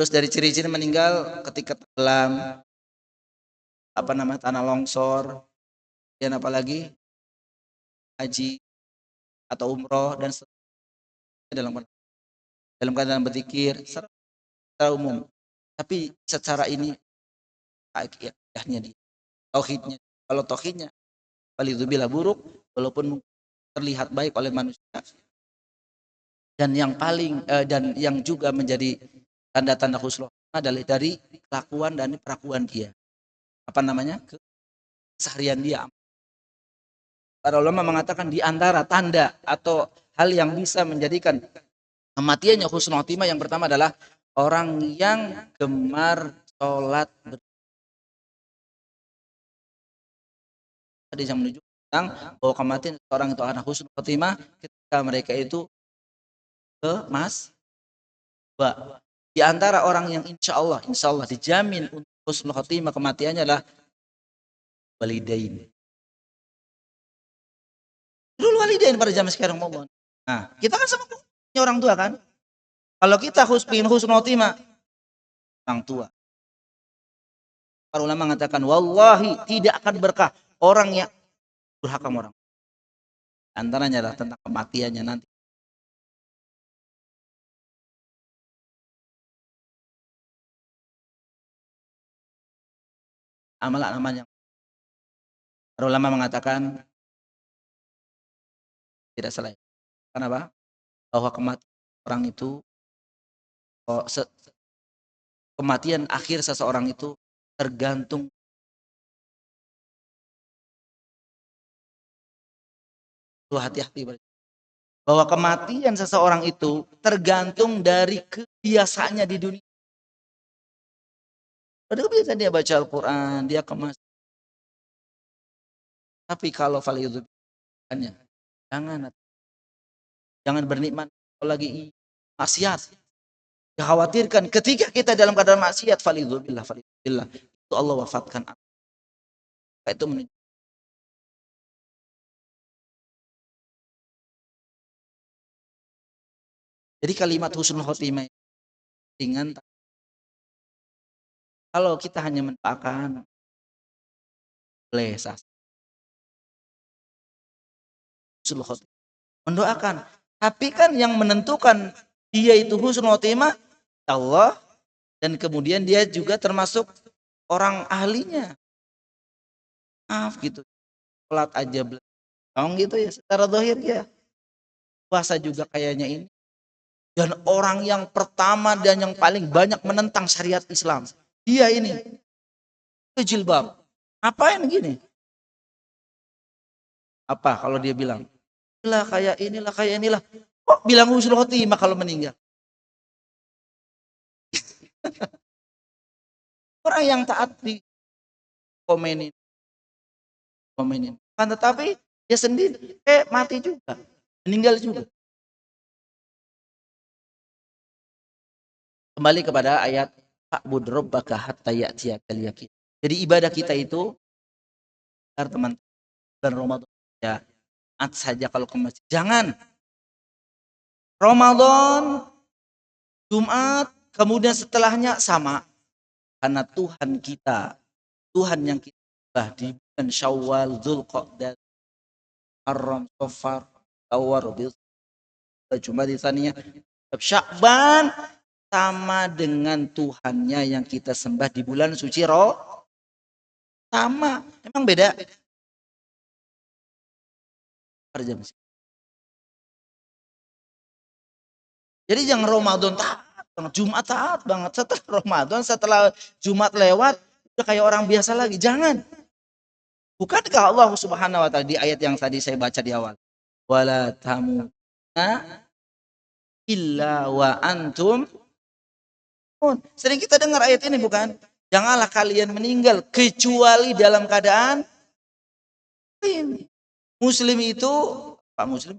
Terus dari ciri-ciri meninggal ketika tenggelam, apa nama tanah longsor, dan apalagi haji atau umroh dan dalam keadaan berzikir secara umum. Tapi secara ini akidahnya dia, tauhidnya. Kalau tauhidnya walidzubillah buruk, walaupun terlihat baik oleh manusia. Dan yang paling dan yang juga menjadi tanda-tanda husnul adalah dari kelakuan dan perakuan dia. Apa namanya? Keseharian dia. Para ulama mengatakan di antara tanda atau hal yang bisa menjadikan kematiannya husnul khotimah yang pertama adalah orang yang gemar sholat. hadis yang menunjukkan tentang bahwa kematian seorang itu akan husnul khotimah ketika mereka itu ke mas di antara orang yang insya Allah dijamin untuk husnul khotimah kematiannya adalah walidain. Dulu walidain pada zaman sekarang mau. Nah, kita kan sama punya orang tua kan. Kalau kita pengen husnul khotimah orang tua. Para ulama mengatakan wallahi tidak akan berkah orang yang durhaka orang. Antaranya adalah tentang kematiannya nanti. Amalan-amalan yang para ulama mengatakan tidak salah. Kenapa? Bahwa kematian orang itu kematian akhir seseorang itu tergantung hati-hati bahwa kematian seseorang itu tergantung dari kebiasaannya di dunia. Ada kebiasaan dia baca Al-Quran, dia kemas. Tapi kalau validubnya, jangan bernikmat kalau lagi maksiat. Dikhawatirkan ketika kita dalam keadaan maksiat, falidubillah, itu Allah wafatkan. Itu menunjukkan. Jadi kalimat husnul khotimah dengan kalau kita hanya mendoakan boleh husnul khotimah. Mendoakan. Tapi kan yang menentukan dia itu husnul khotimah Allah, dan kemudian dia juga termasuk orang ahlinya. Maaf gitu. Pelat aja belum gitu ya secara zahir ya. Puasa juga kayaknya ini. Dan orang yang pertama dan yang paling banyak menentang syariat Islam. Dia ini. Jilbab. Apain gini? Apa kalau dia bilang? Kayak inilah. Kok bilang husnul khotimah kalau meninggal? Orang yang taat di komenin. Kan tetapi dia sendiri mati juga. Meninggal juga. Kembali kepada ayat fa'bud rabbaka hatta ya'tiyakal yaqin. Jadi ibadah kita itu teman dan Ramadan ya saja kalau ke masjid. Jangan Ramadan, Jumat, kemudian setelahnya sama. Karena Tuhan yang kita di bulan Syawal, Dzulqa'dah, Muharram, Safar, Tawar, Jumat di sananya, Sya'ban sama dengan Tuhannya yang kita sembah di bulan suci sama. Emang beda? Jadi jangan Ramadan taat, Jumat taat banget. Setelah Ramadan, setelah Jumat lewat, udah kayak orang biasa lagi. Jangan. Bukankah Allah Subhanahu wa taala di ayat yang tadi saya baca di awal? Wala tamutunna illa wa antum. Sering kita dengar ayat ini bukan? Janganlah kalian meninggal kecuali dalam keadaan ini. Muslim itu Pak Muslim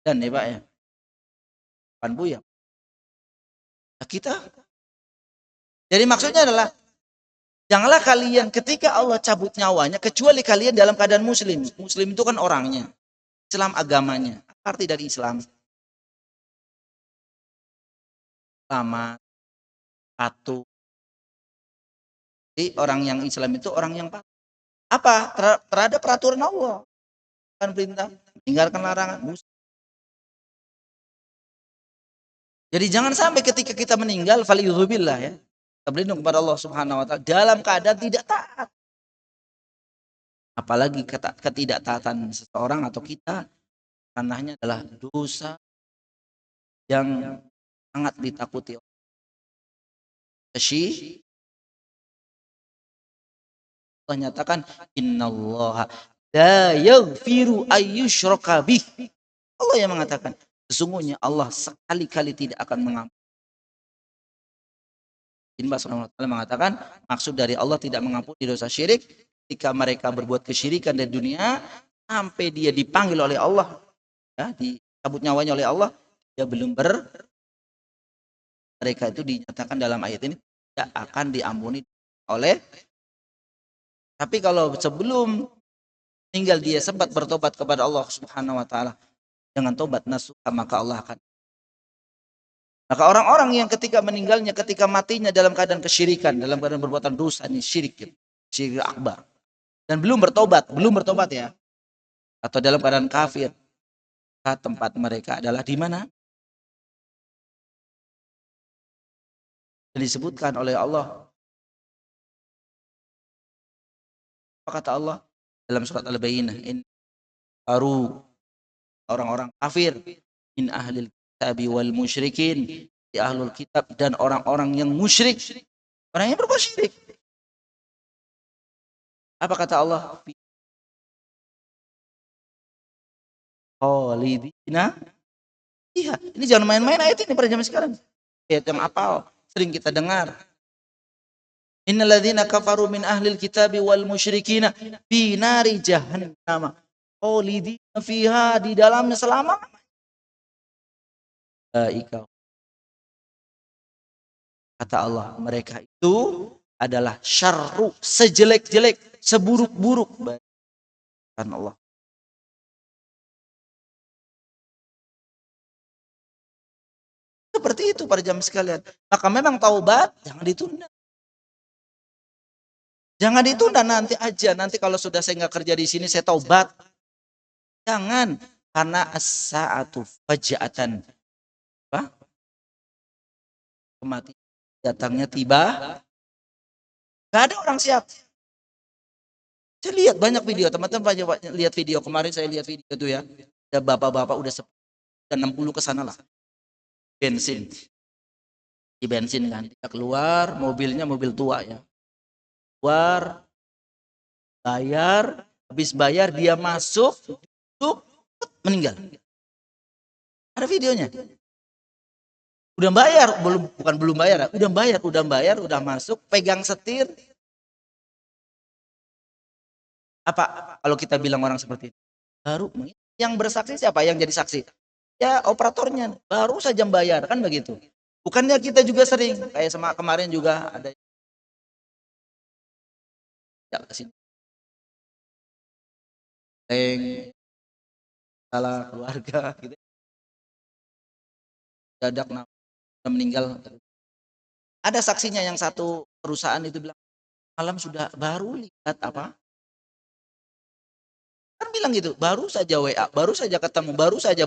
dan ya Pak ya. Pan Buya. Nah, kita. Jadi maksudnya adalah janganlah kalian ketika Allah cabut nyawanya kecuali kalian dalam keadaan muslim. Muslim itu kan orangnya. Islam agamanya. Arti dari Islam. Sama. Patuh. Jadi orang yang Islam itu orang yang patuh. Apa? Terhadap peraturan Allah. Kan perintah. Tinggalkan larangan. Jadi jangan sampai ketika kita meninggal faliyuzubillah ya. Kita berlindung kepada Allah Subhanahu wa taala dalam keadaan tidak taat. Apalagi ketidaktaatan seseorang atau kita ranahnya adalah dosa yang sangat ditakuti. Allah nyatakan innallaha la yaghfiru ayyushraka bih. Allah yang mengatakan sesungguhnya Allah sekali-kali tidak akan mengampuni. Allah mengatakan maksud dari Allah tidak mengampuni dosa syirik ketika mereka berbuat kesyirikan di dunia sampai dia dipanggil oleh Allah, ya, dicabut nyawanya oleh Allah, dia belum mereka itu dinyatakan dalam ayat ini tidak akan diampuni oleh. Tapi kalau sebelum tinggal dia sempat bertobat kepada Allah Subhanahu wa taala dengan tobat nasuha, maka Allah akan. Maka orang-orang yang ketika meninggalnya, ketika matinya dalam keadaan kesyirikan, dalam keadaan perbuatan dosa, ini syirik, gitu, syirik akbar, dan belum bertobat ya, atau dalam keadaan kafir, tempat mereka adalah di mana? Disebutkan oleh Allah. Apa kata Allah dalam surat Al-Bayyinah? In baru orang-orang kafir min ahlil kitabi wal musyrikin, di ahlul kitab dan orang-orang yang musyrik, orang yang berbuat syirik. Apa kata Allah? Khalidina. Iya, ini jangan main-main ayat ini pada zaman sekarang. Ayat yang apa? Sering kita dengar. Innalladzina kafaru min ahlil kitabi wal musyrikina fi nari jahannam khalidina fiha, di dalamnya selama. Kata Allah, mereka itu adalah syarru, sejelek-jelek, seburuk-buruk. Kan Allah. Seperti itu pada jam sekalian. Maka memang taubat jangan ditunda. Jangan ditunda, nanti aja. Nanti kalau sudah saya nggak kerja di sini, saya taubat. Jangan. Karena as-sa'atu faja'atan. Apa? Kematian datangnya tiba. Gak ada orang siap. Saya lihat banyak video, teman-teman banyak lihat video. Kemarin saya lihat video itu ya. Ada bapak-bapak udah 60 ke sana lah. Bensin. Di bensin kan. Dia keluar, mobilnya mobil tua ya. Keluar, bayar, habis bayar dia masuk, duduk, meninggal. Ada videonya. Udah bayar, belum bayar, udah bayar, udah masuk, pegang setir. Apa kalau kita bilang orang seperti itu? Baru yang bersaksi siapa? Yang jadi saksi? Ya operatornya, baru saja bayar, kan begitu. Bukannya kita juga sering kayak sama kemarin juga ada ya sini salah keluarga gitu, dadak meninggal. Ada saksinya yang satu perusahaan itu bilang malam sudah baru lihat apa? Kan bilang gitu, baru saja WA, baru saja ketemu, baru saja.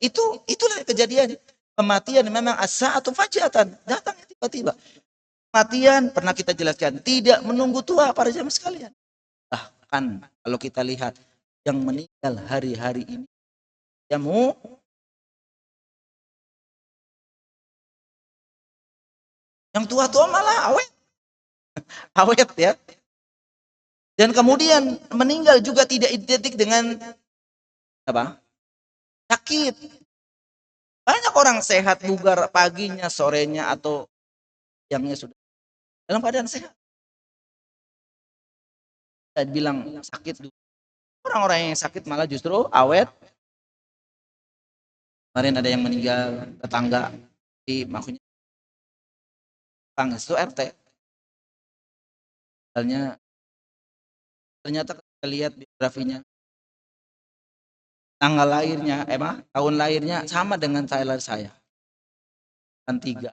Itulah kejadian. Kematian memang asa atau fajatan, datangnya tiba-tiba. Kematian pernah kita jelaskan, tidak menunggu tua para jamaah sekalian. Bahkan kalau kita lihat yang meninggal hari-hari ini, yang tua-tua malah awet, awet ya. Dan kemudian meninggal juga tidak identik dengan apa? Sakit. Banyak orang sehat bugar paginya, sorenya atau siangnya sudah dalam keadaan sehat. Saya bilang sakit dulu. Orang-orang yang sakit malah justru awet. Kemarin ada yang meninggal tetangga di maksudnya tetangga itu RT. Ternyata kita lihat biografinya, tanggal lahirnya, tahun lahirnya sama dengan saya. Kan 43.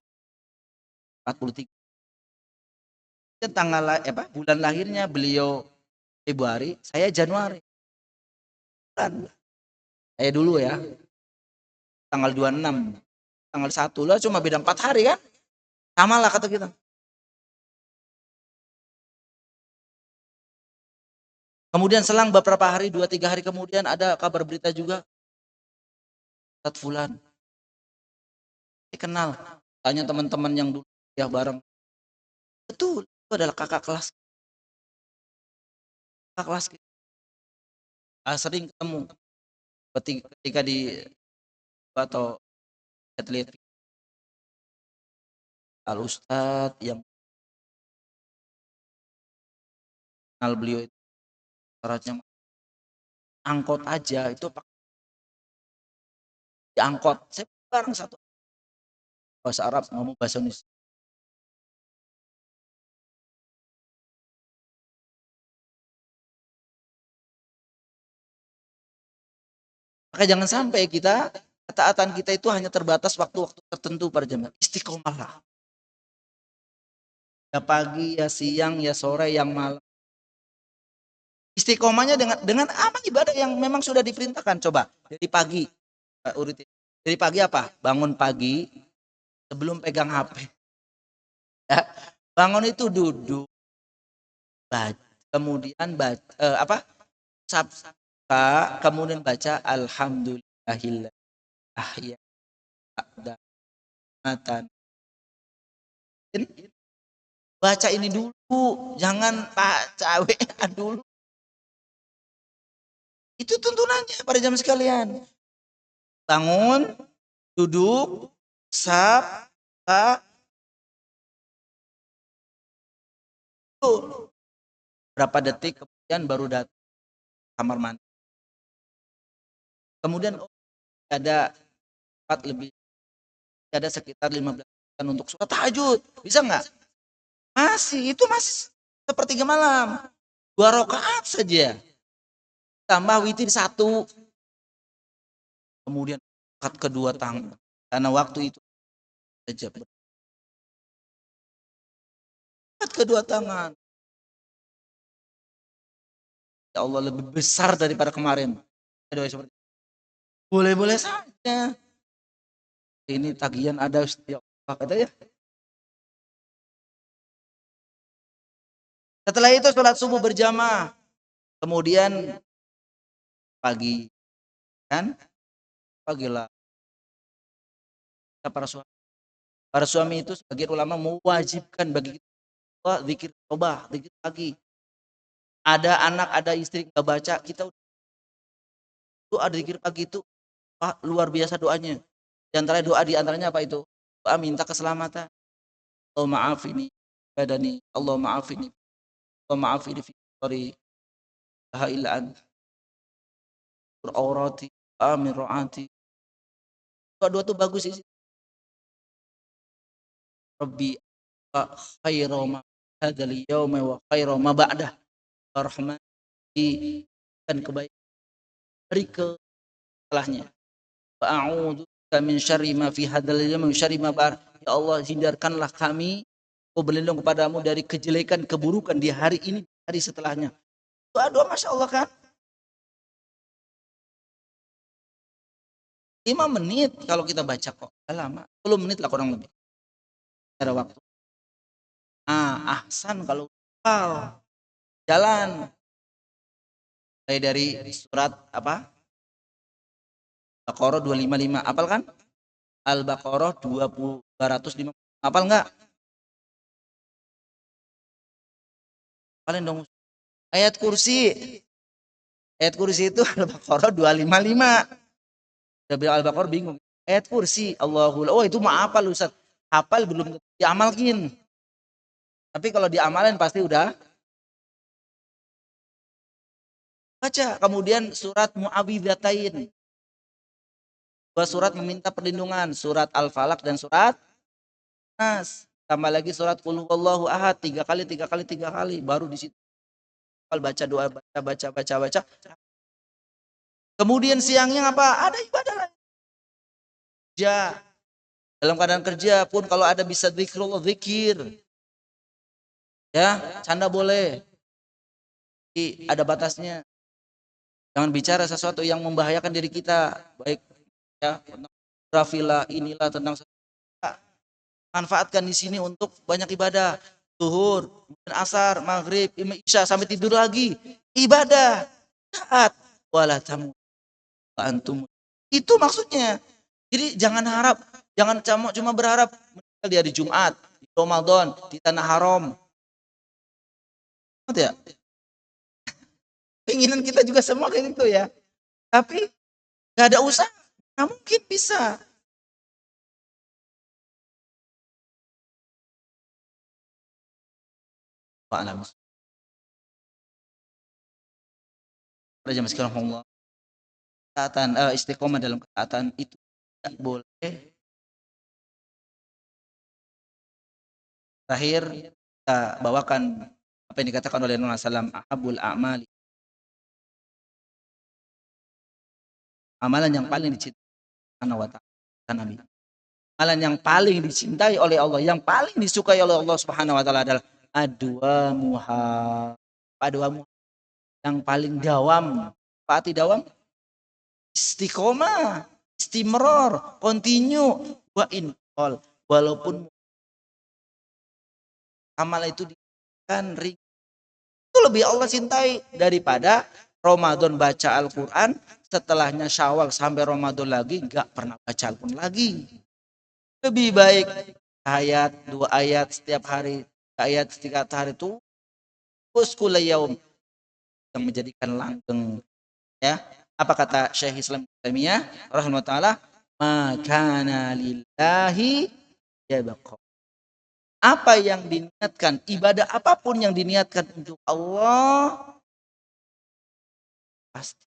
Bulan lahirnya beliau Februari, saya Januari. Bulan. Saya dulu ya, tanggal 26, tanggal 1 lah, cuma beda 4 hari kan? Sama lah kata kita. Kemudian selang beberapa hari, 2-3 hari kemudian ada kabar berita juga, Ustadz Fulan. Saya kenal, tanya teman-teman yang dulu ya bareng. Betul, itu adalah kakak kelas. Kakak kelas kita. Sering ketemu ketika di atau lihat al Ustadz yang kenal beliau itu syaratnya angkot aja itu diangkot. Saya bareng satu bahasa Arab ngomong bahasa Indonesia. Maka jangan sampai kita ketaatan kita itu hanya terbatas waktu-waktu tertentu para jemaah. Istiqomahlah. Ya pagi, ya siang, ya sore, yang malam. Istiqomahnya dengan amal ibadah yang memang sudah diperintahkan. Coba dari pagi, urutin. Dari pagi apa? Bangun pagi sebelum pegang HP. Ya. Bangun itu duduk, baca, kemudian baca apa? Sabka, kemudian baca alhamdulillahillah ahya ba'da matan. Baca ini dulu, jangan baca WA dulu. Itu tuntunannya pada jam sekalian. Bangun, duduk, sapa, berapa detik kemudian baru datang kamar mandi. Kemudian ada 4 lebih, ada sekitar 15 menit untuk sholat tahajud. Bisa nggak? Masih, itu masih sepertiga malam. 2 rakaat saja. Tambah witir 1. Kemudian angkat kedua tangan. Karena waktu itu saja. Angkat kedua tangan. Ya Allah lebih besar daripada kemarin. Boleh-boleh saja. Ini tagihan ada setiap kata ya. Setelah itu sholat subuh berjamaah. Kemudian pagi kan? Pagilah para suami. Para suami itu sebagian ulama mewajibkan bagi kita zikir toba, zikir pagi. Ada anak, ada istri nggak baca, kita doa zikir pagi itu luar biasa doanya. Di antara doa di antaranya apa itu? Doa minta keselamatan. Allah maafini badani, Allah maafini, Allah maafini fi qari, la illa anta, aurati, amin ro'ati. Doa-doa itu bagus sih. Rabbi khairu ma hadzal yauma wa khairu ma ba'dah. Rahmati dan kebaikan dari ke setelahnya. Wa a'udzu min syarri ma fi hadzal yaum min syarri ma ba'd. Ya Allah, hindarkanlah kami, aku berlindung kepadamu dari kejelekan keburukan di hari ini, hari setelahnya. Doa-doa Masya Allah kan. 5 menit kalau kita baca kok. Gak lama. 10 menit lah kurang lebih. Ada waktu. Ahsan kalau jalan. Dari surat apa? Baqarah 255. Apal kan? Al-Baqarah 250. Apal enggak? Paling dong. Ayat kursi. Ayat kursi itu Al-Baqarah 255. Udah bilang Al-Baqarah bingung. Ayat kursi Allahul. Oh itu mah hafal Ustaz. Hafal belum diamalkin. Tapi kalau diamalin pasti udah baca. Kemudian surat Mu'awwidzatain. 2 surat meminta perlindungan, surat Al-Falaq dan surat Nas. Tambah lagi surat Qul huwallahu ahad 3 kali 3 kali 3 kali baru di situ baca doa, baca. Kemudian siangnya apa? Ada ibadah lain. Kerja. Dalam keadaan kerja pun kalau ada bisa zikrullah, zikir. Ya, canda boleh. Ada batasnya. Jangan bicara sesuatu yang membahayakan diri kita. Baik ya, rafilah inilah tentang manfaatkan di sini untuk banyak ibadah. Zuhur, asar, maghrib, isya sampai tidur lagi. Ibadah. Taat. Wala tamu antum. Itu maksudnya. Jadi jangan harap, jangan cuma berharap meninggal di hari Jumat, di Ramadan, di tanah haram. Ya? Keinginan kita juga semua kayak gitu ya. Tapi gak ada usaha, nggak mungkin bisa. Pak Alam. pada zaman sekarang Allah, ketaatan istiqomah dalam ketaatan itu tidak boleh. Terakhir kita bawakan apa yang dikatakan oleh Nabi SAW, ahabul a'mali, amalan yang paling dicintai wa ta'ala Nabi. Amalan yang paling dicintai oleh Allah, yang paling disukai oleh Allah Subhanahu wa taala adalah adwamuha. Adwamu yang paling dawam. Pati dawam, istiqomah, istimror, continue, wa in all. Walaupun amal itu kan itu lebih Allah cintai daripada Ramadan baca Al-Quran, setelahnya Syawal sampai Ramadan lagi gak pernah baca Al-Quran lagi. Lebih baik ayat, 2 ayat setiap hari, ayat setiap hari itu uskul yaum, yang menjadikan langgeng. Ya, apa kata Syekh Islam Taimiyah rahimahullah taala, makana lillahi yabqa. Apa yang diniatkan, ibadah apapun yang diniatkan untuk Allah pasti.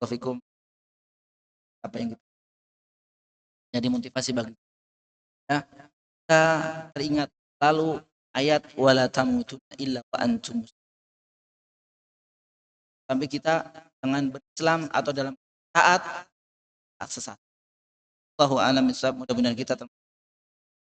Wafikum, apa yang jadi motivasi bagi kita, kita teringat lalu ayat wala tamutunna illa wa antum, sampai kita dengan berislam atau dalam taat sesat. Allahu a'lam bishawab. Mudah-mudahan kita